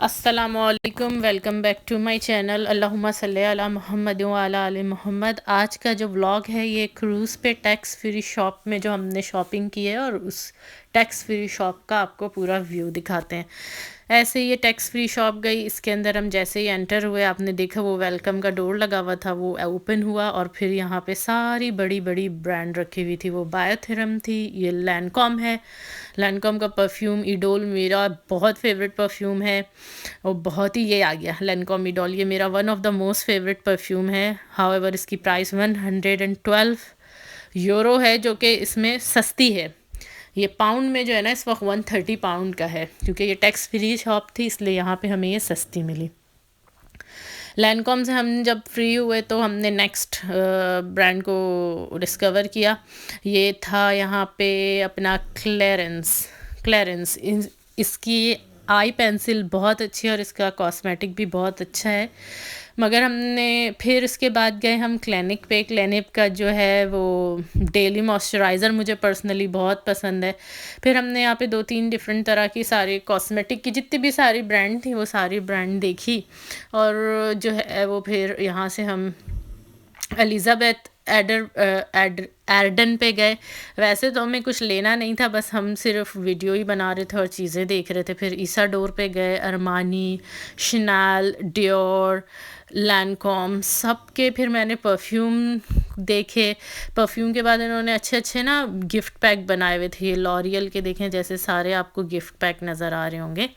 अस्सलामुअलैकुम, welcome back to my channel. अल्लाहुम्मा सल्ली अला मोहम्मद व अला आले मोहम्मद। आज का जो व्लॉग है ये क्रूज़ पे टैक्स फ्री शॉप में जो हमने शॉपिंग की है और उस टैक्स फ्री शॉप का आपको पूरा व्यू दिखाते हैं। ऐसे ये टैक्स फ्री शॉप गई, इसके अंदर हम जैसे ही एंटर हुए आपने देखा वो वेलकम का डोर लगा हुआ था, वो ओपन हुआ और फिर यहाँ पे सारी बड़ी बड़ी ब्रांड रखी हुई थी। वो बायोथेरम थी, ये लैनकॉम है, लैनकॉम का परफ्यूम ईडोल मेरा बहुत फेवरेट परफ्यूम है और बहुत ही ये आ गया लैनकॉम ईडोल, ये मेरा one of the most favourite perfume है। हाउएवर इसकी प्राइस 112 यूरो है, जो कि इसमें सस्ती है। ये पाउंड में जो है ना इस वक्त 130 पाउंड का है, क्योंकि ये टैक्स फ्री शॉप थी इसलिए यहाँ पे हमें ये सस्ती मिली। लैनकॉम से हम जब फ्री हुए तो हमने नेक्स्ट ब्रांड को डिस्कवर किया। ये था यहाँ पे अपना क्लेरेंस इसकी आई पेंसिल बहुत अच्छी है और इसका कॉस्मेटिक भी बहुत अच्छा है। मगर हमने फिर इसके बाद गए हम क्लिनिक पे। क्लिनिक का जो है वो डेली मॉइस्चराइज़र मुझे पर्सनली बहुत पसंद है। फिर हमने यहाँ पे 2-3 डिफरेंट तरह की सारी कॉस्मेटिक की जितनी भी सारी ब्रांड थी वो सारी ब्रांड देखी और जो है वो फिर यहाँ से हम एलिज़ाबेथ एर्डन पे गए। वैसे तो हमें कुछ लेना नहीं था, बस हम सिर्फ वीडियो ही बना रहे थे और चीज़ें देख रहे थे। फिर ईसाडोर पे गए, अरमानी, शनैल, डियोर, लैनकॉम सब के फिर मैंने परफ्यूम देखे। परफ्यूम के बाद इन्होंने अच्छे अच्छे ना गिफ्ट पैक बनाए हुए थे। ये लॉरियल के देखें, जैसे सारे आपको गिफ्ट पैक नज़र आ रहे होंगे,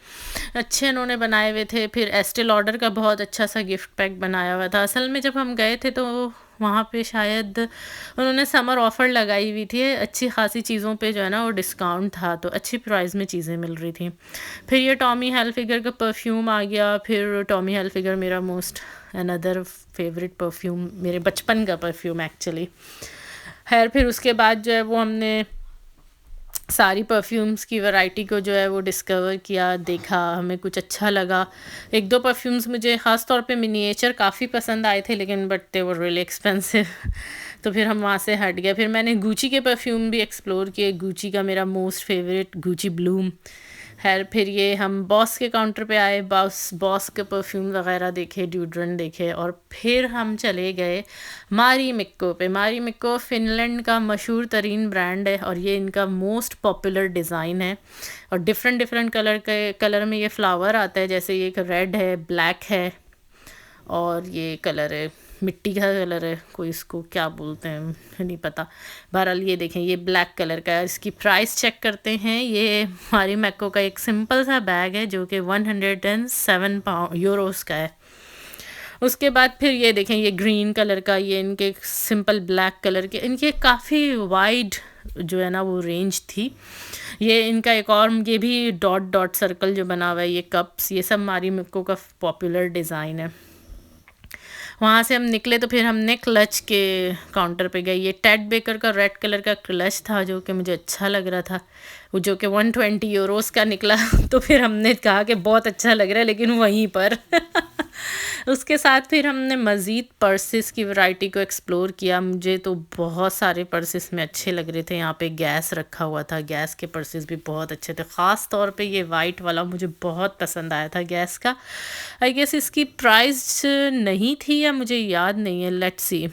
अच्छे इन्होंने बनाए हुए थे। फिर एस्टे लॉडर का बहुत अच्छा सा गिफ्ट पैक बनाया हुआ था। असल में जब हम गए थे तो वहाँ पे शायद उन्होंने समर ऑफ़र लगाई हुई थी, अच्छी खासी चीज़ों पे जो है ना वो डिस्काउंट था, तो अच्छी प्राइस में चीज़ें मिल रही थी। फिर ये टॉमी हिलफिगर का परफ्यूम आ गया। फिर टॉमी हिलफिगर मेरा मोस्ट अनदर फेवरेट परफ्यूम, मेरे बचपन का परफ्यूम एक्चुअली। खैर फिर उसके बाद जो है वो हमने सारी परफ्यूम्स की वैरायटी को जो है वो डिस्कवर किया, देखा, हमें कुछ अच्छा लगा। 1-2 परफ्यूम्स मुझे ख़ास तौर पे मिनिएचर काफ़ी पसंद आए थे, लेकिन but they were really expensive तो फिर हम वहाँ से हट गए। फिर मैंने गुची के परफ्यूम भी एक्सप्लोर किए। गुची का मेरा मोस्ट फेवरेट गुची ब्लूम। खैर फिर ये हम बॉस के काउंटर पे आए, बॉस के परफ्यूम वगैरह देखे, ड्यूड्रेंट देखे और फिर हम चले गए मारीमिक्को पे। मारीमिक्को फ़िनलैंड का मशहूर तरीन ब्रांड है और ये इनका मोस्ट पॉपुलर डिज़ाइन है और डिफरेंट डिफरेंट कलर में ये फ्लावर आता है। जैसे ये एक रेड है, ब्लैक है और ये कलर है मिट्टी का कलर है, कोई इसको क्या बोलते हैं नहीं पता। बहरहाल ये देखें, ये ब्लैक कलर का है। इसकी प्राइस चेक करते हैं। ये हमारी मैको का एक सिंपल सा बैग है जो कि 107 पाउंड यूरोस का है। उसके बाद फिर ये देखें, ये ग्रीन कलर का, ये इनके सिंपल ब्लैक कलर के, इनके काफ़ी वाइड जो है ना वो रेंज थी। ये इनका एक और ये भी डॉट डॉट सर्कल जो बना हुआ है, ये कप्स, ये सब मारी मिक्को का पॉपुलर डिज़ाइन है। वहाँ से हम निकले तो फिर हमने क्लच के काउंटर पे गए। ये टेड बेकर का रेड कलर का क्लच था जो कि मुझे अच्छा लग रहा था, वो जो कि 120 यूरोस का निकला तो फिर हमने कहा कि बहुत अच्छा लग रहा है, लेकिन वहीं पर उसके साथ फिर हमने मज़ीद पर्सेस की वैरायटी को एक्सप्लोर किया। मुझे तो बहुत सारे पर्सेस में अच्छे लग रहे थे। यहाँ पे गैस रखा हुआ था, गैस के पर्सेस भी बहुत अच्छे थे। ख़ास तौर पे ये वाइट वाला मुझे बहुत पसंद आया था गैस का। आई गेस इसकी प्राइस नहीं थी या मुझे याद नहीं है, लेट्स सी।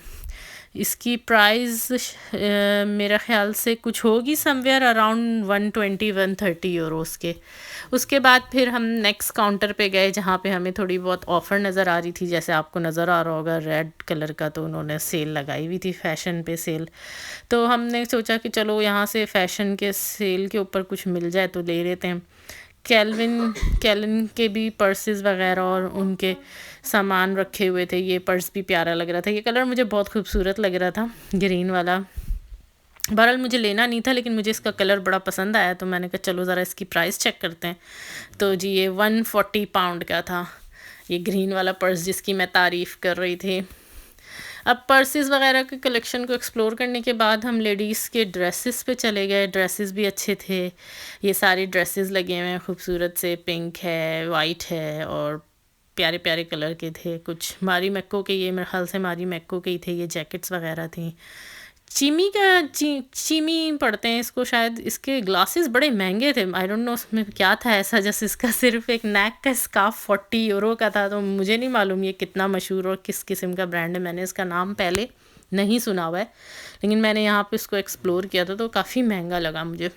इसकी प्राइस मेरा ख़्याल से कुछ होगी समवेयर अराउंड 120-130 यूरोस के। उसके बाद फिर हम नेक्स्ट काउंटर पे गए जहाँ पे हमें थोड़ी बहुत ऑफ़र नज़र आ रही थी। जैसे आपको नज़र आ रहा होगा रेड कलर का, तो उन्होंने सेल लगाई हुई थी, फ़ैशन पे सेल। तो हमने सोचा कि चलो यहाँ से फ़ैशन के सेल के ऊपर कुछ मिल जाए तो ले लेते हैं। कैलिन के भी पर्सेस वगैरह और उनके सामान रखे हुए थे। ये पर्स भी प्यारा लग रहा था, ये कलर मुझे बहुत खूबसूरत लग रहा था, ग्रीन वाला। बहरहाल मुझे लेना नहीं था, लेकिन मुझे इसका कलर बड़ा पसंद आया तो मैंने कहा चलो ज़रा इसकी प्राइस चेक करते हैं। तो जी ये 140 पाउंड का था, ये ग्रीन वाला पर्स जिसकी मैं तारीफ़ कर रही थी। अब पर्सेस वगैरह के कलेक्शन को एक्सप्लोर करने के बाद हम लेडीज़ के ड्रेसेस पे चले गए। ड्रेसेस भी अच्छे थे, ये सारी ड्रेसेस लगे हुए हैं खूबसूरत से, पिंक है, वाइट है और प्यारे प्यारे कलर के थे। कुछ मारी मैको के, ये मेरे ख्याल से मारी मैको के ही थे। ये जैकेट्स वगैरह थी, चीमी पढ़ते हैं इसको शायद। इसके ग्लासेस बड़े महंगे थे, आई डोंट नो उसमें क्या था ऐसा, जैसे इसका सिर्फ एक नेक का स्कार्फ 40 यूरो का था। तो मुझे नहीं मालूम ये कितना मशहूर और किस किस्म का ब्रांड है, मैंने इसका नाम पहले नहीं सुना हुआ है, लेकिन मैंने यहाँ पे इसको एक्सप्लोर किया था तो काफ़ी महंगा लगा मुझे।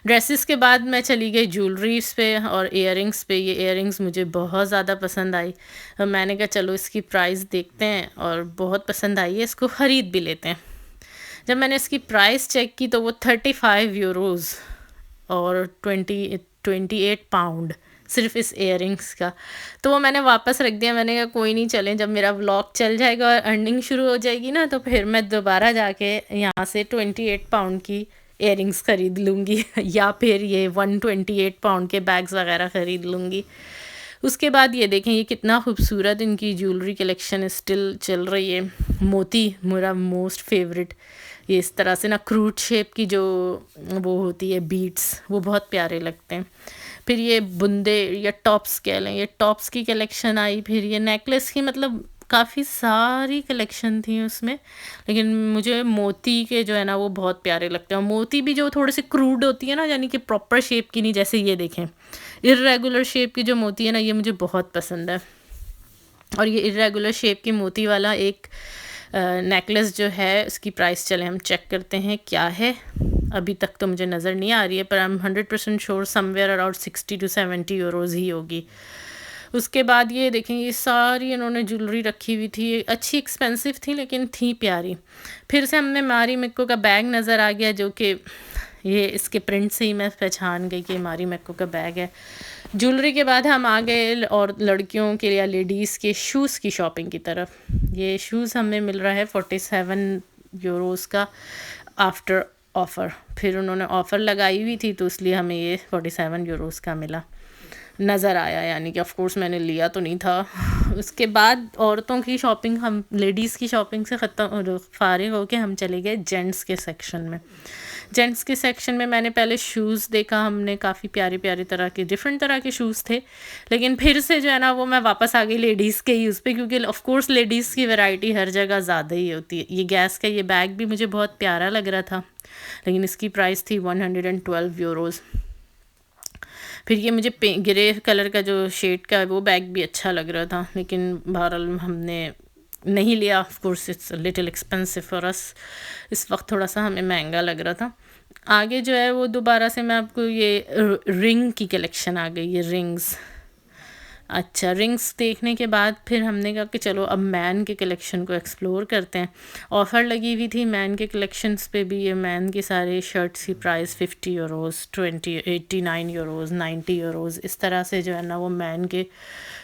ड्रेसेस के बाद मैं चली गई ज्वेलरीज पे और इयररिंग्स पे। ये इयररिंग्स मुझे बहुत ज़्यादा पसंद आई, और मैंने कहा चलो इसकी प्राइस देखते हैं, और बहुत पसंद आई है, इसको ख़रीद भी लेते हैं। जब मैंने इसकी प्राइस चेक की तो वो 35 यूरोज़ और 28 पाउंड सिर्फ इस इयररिंग्स का। तो वो मैंने वापस रख दिया, मैंने कहा कोई नहीं, चलें, जब मेरा व्लॉग चल जाएगा और अर्निंग शुरू हो जाएगी ना, तो फिर मैं दोबारा जाके यहाँ से 28 पाउंड की इयररिंग्स ख़रीद लूँगी या फिर ये 128 पाउंड के बैग्स वगैरह ख़रीद लूँगी। उसके बाद ये देखें, ये कितना खूबसूरत इनकी ज्वेलरी कलेक्शन स्टिल चल रही है। मोती मेरा मोस्ट फेवरेट, ये इस तरह से ना क्रूट शेप की जो वो होती है बीड्स, वो बहुत प्यारे लगते हैं। फिर ये बुंदे या टॉप्स कह लें, ये टॉप्स की कलेक्शन आई। फिर ये नेकलेस की, मतलब काफ़ी सारी कलेक्शन थी उसमें, लेकिन मुझे मोती के जो है ना वो बहुत प्यारे लगते हैं। और मोती भी जो थोड़े से क्रूड होती है ना, यानी कि प्रॉपर शेप की नहीं, जैसे ये देखें इर्रेगुलर शेप की जो मोती है ना, ये मुझे बहुत पसंद है। और ये इर्रेगुलर शेप की मोती वाला एक नेकलेस जो है, उसकी प्राइस चले हम चेक करते हैं क्या है। अभी तक तो मुझे नज़र नहीं आ रही है, पर I am 100% sure somewhere around 60 to 70 euros ही होगी। उसके बाद ये देखें, ये सारी इन्होंने ज्वेलरी रखी हुई थी, अच्छी एक्सपेंसिव थी लेकिन थी प्यारी। फिर से हमने मारी मिक्को का बैग नज़र आ गया, जो कि ये इसके प्रिंट से ही मैं पहचान गई कि मारी मिक्को का बैग है। ज्वेलरी के बाद हम आ गए और लड़कियों के या लेडीज़ के शूज़ की शॉपिंग की तरफ। ये शूज़ हमें मिल रहा है 47 यूरोज़ का आफ्टर ऑफ़र। फिर उन्होंने ऑफ़र लगाई हुई थी तो इसलिए हमें ये 47 यूरोज़ का मिला, नज़र आया, यानी कि ऑफ़ कोर्स मैंने लिया तो नहीं था। उसके बाद औरतों की शॉपिंग, हम लेडीज़ की शॉपिंग से ख़त्म फ़ारिग होके हम चले गए जेंट्स के सेक्शन में। जेंट्स के सेक्शन में मैंने पहले शूज़ देखा, हमने काफ़ी प्यारी प्यारी तरह के डिफरेंट तरह के शूज़ थे, लेकिन फिर से जो है ना वो मैं वापस आ गई लेडीज़ के ही उस पर, क्योंकि ऑफ़ कोर्स लेडीज़ की वैरायटी हर जगह ज़्यादा ही होती है। ये गैस का ये बैग भी मुझे बहुत प्यारा लग रहा था, लेकिन इसकी प्राइस थी 112 यूरोज़। फिर ये मुझे ग्रे कलर का जो शेड का है वो बैग भी अच्छा लग रहा था, लेकिन बहरहाल हमने नहीं लिया। Of course it's little expensive for us, इस वक्त थोड़ा सा हमें महंगा लग रहा था। आगे जो है वो दोबारा से मैं आपको ये रिंग की कलेक्शन आ गई, ये रिंग्स। अच्छा, रिंग्स देखने के बाद फिर हमने कहा कि चलो अब मैन के कलेक्शन को एक्सप्लोर करते हैं। ऑफ़र लगी हुई थी मैन के कलेक्शंस पे भी। ये मैन की सारे शर्ट्स की प्राइस 50 यूरोज़, 89 यूरोज़, 90 यूरोज़, इस तरह से जो है ना वो मैन के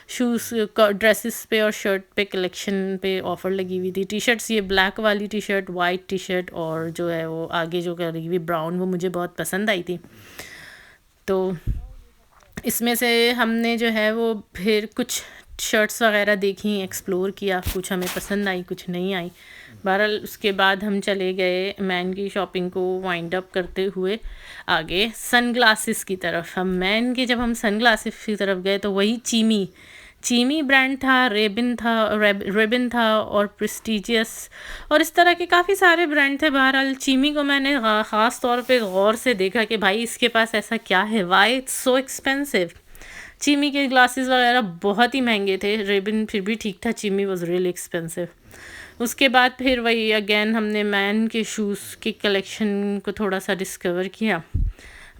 शूज़ ड्रेसेस पे और शर्ट पे कलेक्शन पे ऑफ़र लगी हुई थी। टी शर्ट्स, ये ब्लैक वाली T shirt, white T shirt और जो है वो आगे जो लगी हुई ब्राउन, वो मुझे बहुत पसंद आई थी। तो इसमें से हमने जो है वो फिर कुछ शर्ट्स वगैरह देखी, एक्सप्लोर किया, कुछ हमें पसंद आई, कुछ नहीं आई। बहरहाल उसके बाद हम चले गए मैन की शॉपिंग को वाइंड अप करते हुए आगे सन ग्लासेस की तरफ। हम मैन के जब हम सन ग्लासेस की तरफ गए तो वही चीमी ब्रांड था, रेबिन था और प्रेस्टीजियस और इस तरह के काफ़ी सारे ब्रांड थे। बहरहाल चीमी को मैंने ख़ास तौर पे गौर से देखा कि भाई इसके पास ऐसा क्या है, वाई इट्स सो एक्सपेंसिव। चीमी के ग्लासेस वगैरह बहुत ही महंगे थे, रेबिन फिर भी ठीक था, चीमी वॉज रियली एक्सपेंसिव। उसके बाद फिर वही अगेन हमने मैन के शूज़ की कलेक्शन को थोड़ा सा डिस्कवर किया।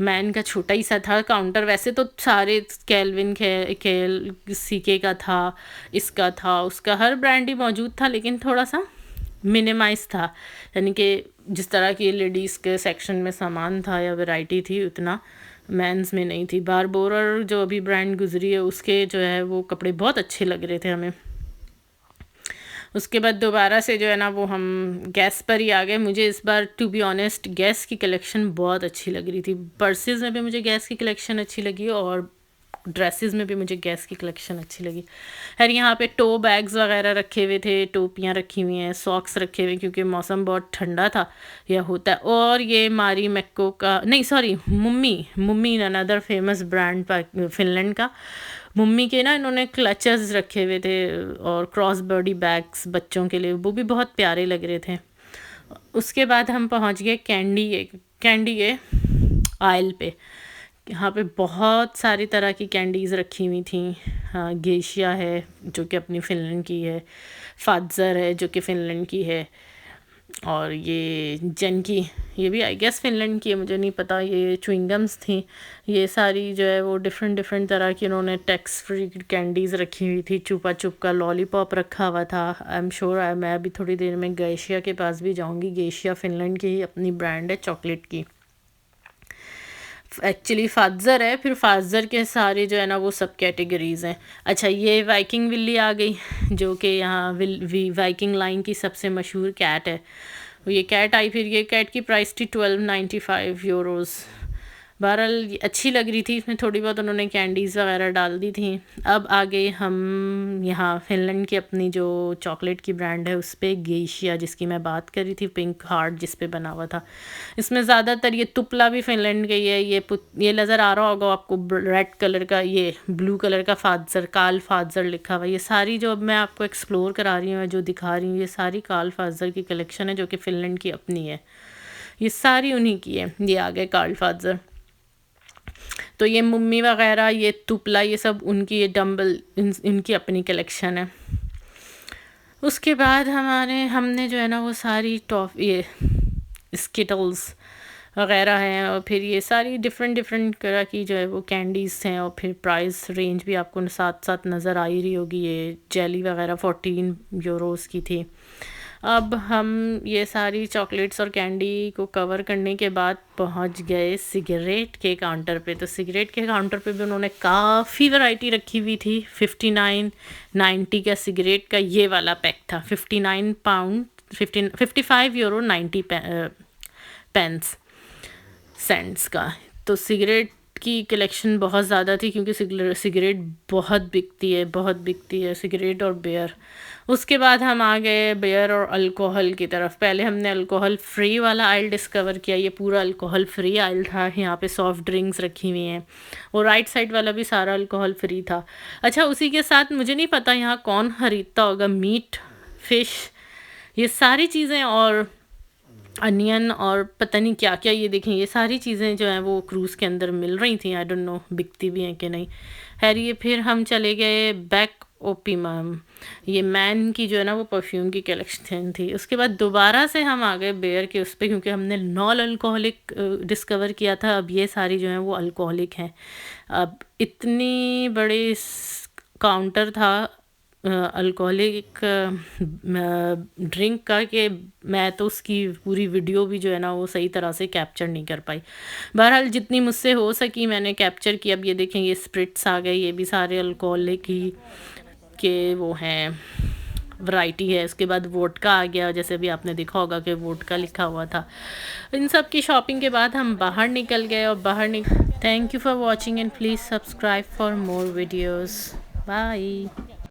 मैन का छोटा ही सा था काउंटर, वैसे तो सारे कैल्विन केल सीके का था, इसका था, उसका हर ब्रांड ही मौजूद था, लेकिन थोड़ा सा मिनिमाइज था, यानी कि जिस तरह की लेडीज़ के सेक्शन में सामान था या वैरायटी थी उतना मेंस में नहीं थी। बारबोरा जो अभी ब्रांड गुजरी है उसके जो है वो कपड़े बहुत अच्छे लग रहे थे हमें। उसके बाद दोबारा से जो है ना वो हम गैस पर ही आ गए। मुझे इस बार टू बी ऑनेस्ट गैस की कलेक्शन बहुत अच्छी लग रही थी। पर्सेस में भी मुझे गैस की कलेक्शन अच्छी लगी और ड्रेसेस में भी मुझे गैस की कलेक्शन अच्छी लगी। खैर यहाँ पे टो बैग्स वगैरह रखे हुए थे, टोपियाँ रखी हुई हैं, सॉक्स रखे हुए क्योंकि मौसम बहुत ठंडा था या होता है। और ये मारी मैक्को का नहीं सॉरी मुम्मी अनदर फेमस ब्रांड फिनलैंड का, मम्मी के ना इन्होंने क्लचेस रखे हुए थे और क्रॉस बॉडी बैग्स बच्चों के लिए, वो भी बहुत प्यारे लग रहे थे। उसके बाद हम पहुंच गए कैंडी के आयल पे। यहाँ पे बहुत सारी तरह की कैंडीज़ रखी हुई थी। हाँ, गेशिया है जो कि अपनी फ़िनलैंड की है, फाज़र है जो कि फ़िनलैंड की है, और ये जनकी, ये भी आई गेस फ़िनलैंड की है, मुझे नहीं पता। ये च्युइंगम्स थी। ये सारी जो है वो डिफरेंट डिफरेंट तरह की उन्होंने टैक्स फ्री कैंडीज़ रखी हुई थी। चुपा चुप का लॉलीपॉप रखा हुआ था। आई एम श्योर मैं अभी थोड़ी देर में गेशिया के पास भी जाऊंगी। गेशिया फ़िनलैंड की ही अपनी ब्रांड है चॉकलेट की। एक्चुअली फाज़र है, फिर फाज़र के सारे जो है ना वो सब कैटेगरीज़ हैं। अच्छा, ये वाइकिंग विल्ली आ गई जो कि यहाँ वाइकिंग लाइन की सबसे मशहूर कैट है। ये कैट आई, फिर ये कैट की प्राइस थी 1295 यूरोज़। बहरहाल ये अच्छी लग रही थी, इसमें थोड़ी बहुत उन्होंने कैंडीज़ वगैरह डाल दी थी। अब आगे हम यहाँ फ़िनलैंड की अपनी जो चॉकलेट की ब्रांड है उस पे, गेशिया, जिसकी मैं बात कर रही थी, पिंक हार्ट जिस पे बना हुआ था। इसमें ज़्यादातर ये तुपला भी फ़िनलैंड का ही है। ये नज़र आ रहा होगा आपको रेड कलर का, ये ब्लू कलर का फाज़र, काल फाज़र लिखा हुआ। ये सारी जो अब मैं आपको एक्सप्लोर करा रही हूँ, जो दिखा रही हूँ, ये सारी काल फाज़र की कलेक्शन है जो कि फ़िनलैंड की अपनी है। ये सारी उन्हीं की है। ये आ गए काल फाज़र। तो ये मम्मी वगैरह, ये तुपला, ये सब उनकी, ये डम्बल इनकी अपनी कलेक्शन है। उसके बाद हमने जो है ना वो सारी ये स्किटल्स वगैरह हैं, और फिर ये सारी डिफरेंट डिफरेंट तरह की जो है वो कैंडीज़ हैं, और फिर प्राइस रेंज भी आपको साथ साथ नज़र आ ही रही होगी। ये जेली वगैरह 14 यूरोज़ की थी। अब हम ये सारी चॉकलेट्स और कैंडी को कवर करने के बाद पहुंच गए सिगरेट के काउंटर पे। तो सिगरेट के काउंटर पे भी उन्होंने काफ़ी वैरायटी रखी हुई थी। 59.90 का सिगरेट का ये वाला पैक था। 59 पाउंड 55 यूरो 90 पेंस सेंट्स का। तो सिगरेट की कलेक्शन बहुत ज़्यादा थी, क्योंकि सिगरेट बहुत बिकती है सिगरेट और बियर। उसके बाद हम आ गए बियर और अल्कोहल की तरफ। पहले हमने अल्कोहल फ्री वाला आइल डिस्कवर किया। ये पूरा अल्कोहल फ्री आइल था। यहाँ पे सॉफ्ट ड्रिंक्स रखी हुई हैं, और राइट साइड वाला भी सारा अल्कोहल फ्री था। अच्छा, उसी के साथ मुझे नहीं पता यहाँ कौन ख़रीदता होगा, मीट, फ़िश, ये सारी चीज़ें, और अनियन, और पता नहीं क्या क्या। ये देखें, ये सारी चीज़ें जो हैं वो क्रूज़ के अंदर मिल रही थी। आई डोंट नो बिकती भी हैं कि नहीं। खैर, ये फिर हम चले गए बैक ओपिमम। ये मैन की जो है ना वो परफ्यूम की कलेक्शन थी। उसके बाद दोबारा से हम आ गए बेयर के उस पर, क्योंकि हमने नॉन अल्कोहलिक डिस्कवर किया था। अब ये सारी जो हैं वो अल्कोहलिक हैं। अब इतनी बड़ी काउंटर था अल्कोहलिक ड्रिंक का, कि मैं तो उसकी पूरी वीडियो भी जो है ना वो सही तरह से कैप्चर नहीं कर पाई। बहरहाल जितनी मुझसे हो सकी मैंने कैप्चर किया। अब ये देखें, ये स्प्रिट्स आ गए, ये भी सारे अल्कोहलिक ही के वो हैं, वैरायटी है। उसके बाद वोडका आ गया, जैसे भी आपने देखा होगा कि वोडका लिखा हुआ था। इन सब की शॉपिंग के बाद हम बाहर निकल गए, और thank you for watching and please subscribe for more videos. Bye.